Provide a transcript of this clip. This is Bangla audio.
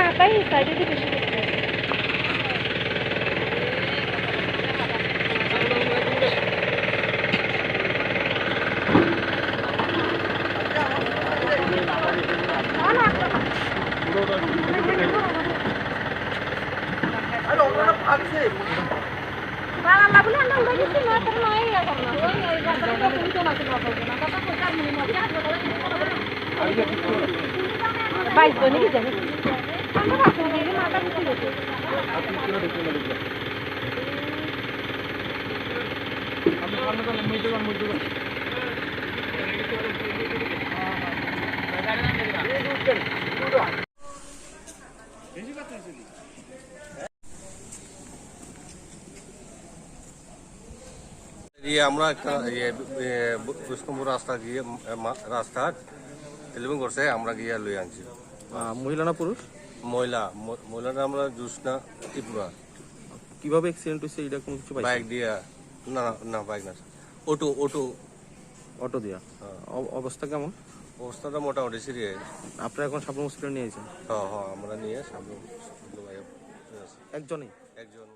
মাথায় সাইডে বেশি করতে বাইশ বনি কি জানি আমরা বাসন দিয়ে মাথা দিতে গেছে আমি সামনে তো মুইতে কোন আমরা একটা বিষ্ণুপুর রাস্তা গিয়ে রাস্তা ডেলিভারি করছে আমরা গিয়ে লই আনছি। মহিলা না পুরুষ? মহিলাটা আমরা জুসনা ত্রিপুরা। কিভাবে অ্যাক্সিডেন্ট হয়েছে এটা কোনো কিছু বাইক দিয়া না বাইক না অটো দিয়া। অবস্থা কেমন? অবস্থাটা মোটামুটি সিরিয়াস। আপনারা এখন সাবরুম হসপিটালে নিয়ে গেছেন? হ্যাঁ আমরা নিয়ে সামনে একজনই? একজন